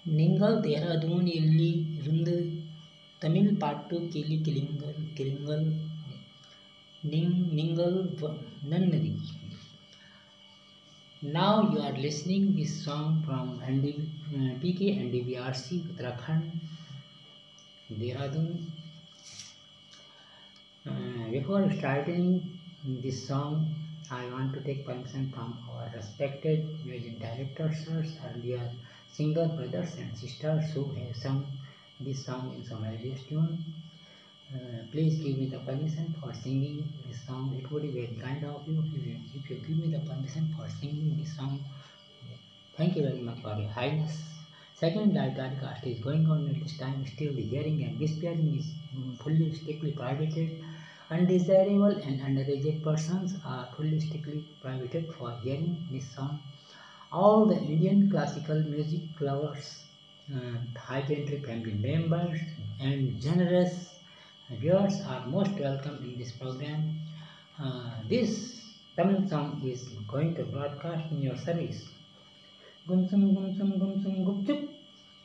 நீங்கள் தேராதூனில் இருந்து தமிழ் பாட்டு கேளுங்கள். நீங்கள் நன்னதி. Now you are listening this song from PK NDVRC Uttarakhand, Dehradun. Before starting this song, I want to take permission from our respected music directors, earlier singer brothers and sisters who have sung this song in some earlier tune. Please give me the permission for singing this song. It would be very kind of you if you give me the permission for singing this song. Thank you very much for your highness. Second live broadcast is going on at this time. Still the hearing and whispering is fully strictly prohibited. Undesirable and underage persons are fully strictly prohibited for hearing this song. All the Indian classical music lovers, high gentry family members and generous viewers are most welcome in this program. This Tamil song is going to broadcast in your service. Gumsum gumsum gumsum gupchup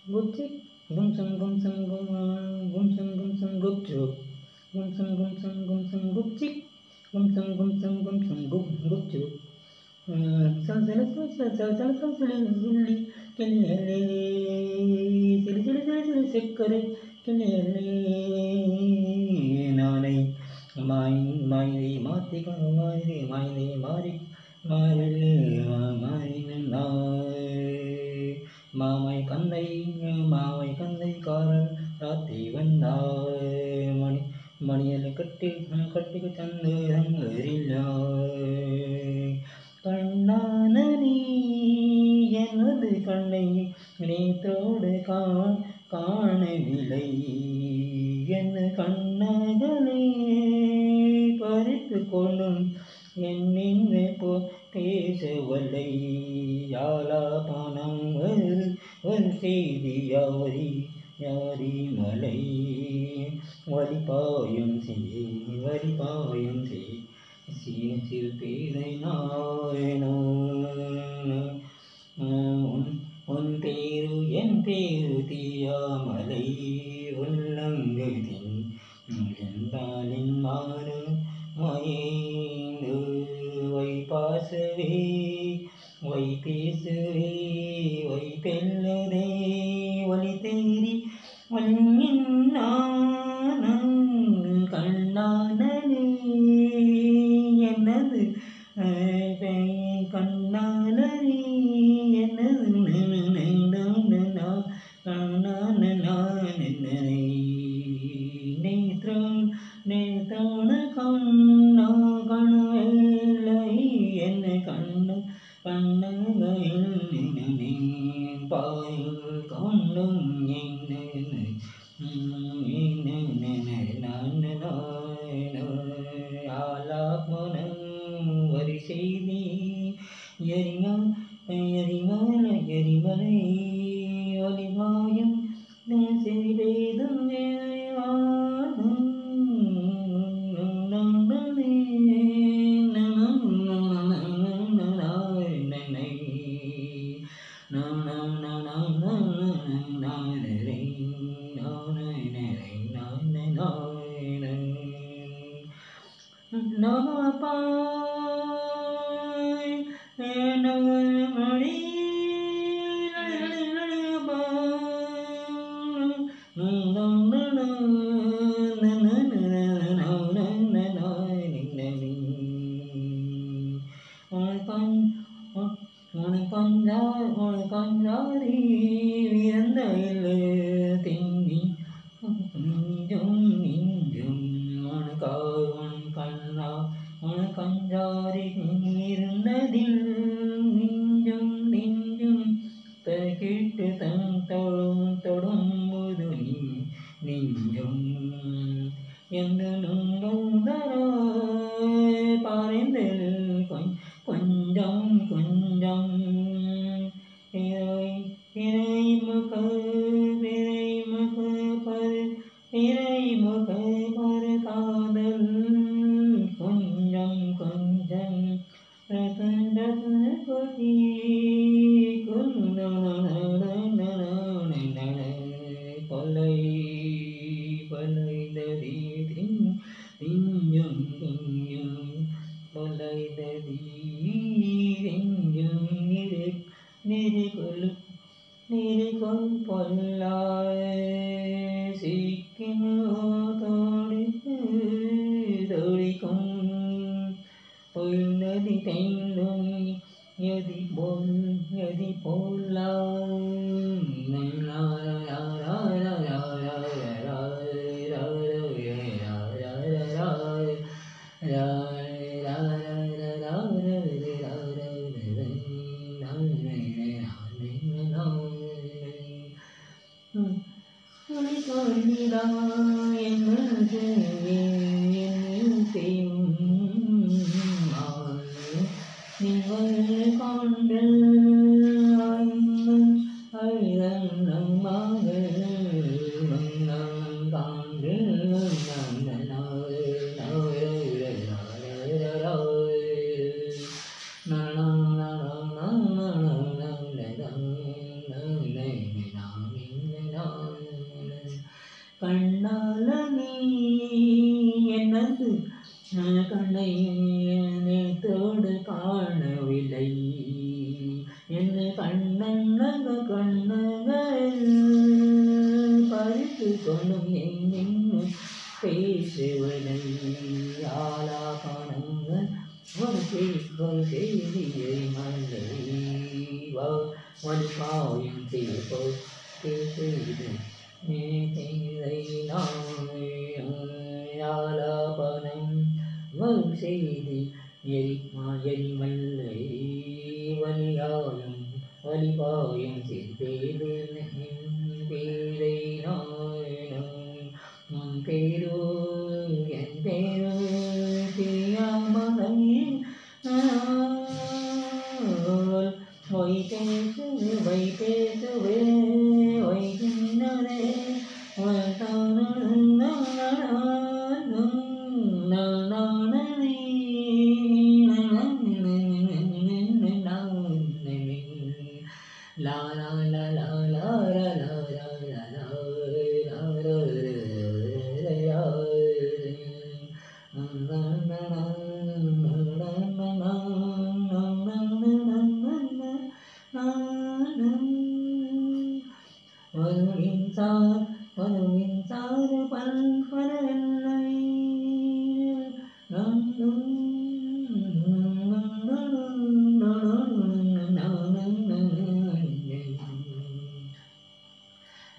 gupchik gumsum gumsum gumsum gumsum gupchup gumsum gumsum gumsum gupchik gumsum gumsum gumsum gupchup செக்கரை நானை மாயை மாத்திகம் மாயை மாறி மாமை கந்தை காரன் ராத்தி வந்தாய் மணியலை கட்டிக்கு தந்தறில்ல கண்ணான நீ எனது கண்ணை நேற்றோடு காணவில்லை என் கண்ணகனை பறித்து கொள்ளும் என்னின்மை பேசவல்லை யாலா பணம் ஒரு செய்தி யாரி மலை வலிபாயும் சிறு பேரை நாயனோ உன் பேரு என் பேரு தீயாமலை உள்ளங்கதின் என்றாலின் மாறு மயந்து வைபாசவே வைபேசுவே வைப்பெல்லதே ஒலி தேரி கண்ணானே என்னது கண்ணானே என்னது நேத்தான கண்ணுவேலை என்ன கண்ணகையில் பாயில் கொண்டும் ஆலாத்மனம் வரி செய்தி எரிமலை ஒலிவாயும் சிறிதேதும் கொஞ்சாரி விரந்தையில் திங்கி நெஞ்சும் உனக்காய் கண்ணா உன கஞ்சாரி இருந்ததில் நெஞ்சும் தகிட்டு தொடும் முது நெஞ்சும் எந்த நுண்ணுதரோ பாரிந்தில் கொஞ்சம் இறை முகவே Nirikon Pollai Sikim Tori Dorikon Polladi Tendoi Yadi கண்ணாலனி என்னது கண்ணை நேத்தோடு காணவில்லை என்ன கண்ணங்க கண்ணங்கள் பறித்து கொண்டும் எங்கென்னு பேசுவதை ஆலாபனங்கள் ஒரு செய்தியை மல்லை வலிபாயும் செய்து ஆலாபனம் வரும் செய்தி எரிமல்லை வலிபாயும் பேரை உன் பேரோ என் பேரோ தெரியாமலை வைத்தேசுவே வைகின்றனே la la la la la la la la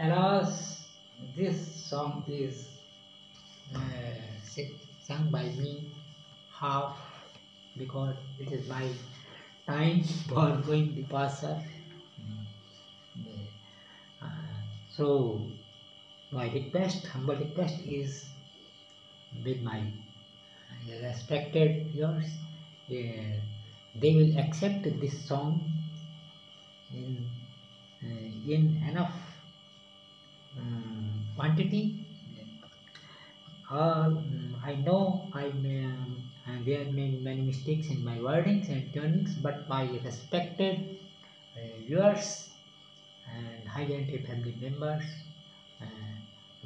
Alas, this song is sung by me half because it is my time for going departure. So my request, humble request is with my respected viewers, they will accept this song in enough quantity. I know there may be many mistakes in my wordings and tunings, but my respected viewers and high-ended family members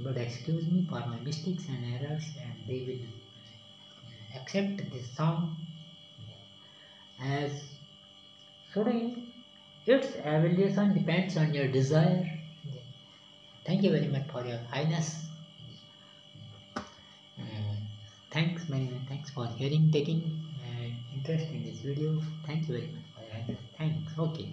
would excuse me for my mistakes and errors, and they will accept this song as sorry. Its evaluation depends on your desire. Thank you very much for your highness. Thanks for hearing, taking interest in this video. Thank you very much for your highness. Thanks. Okay.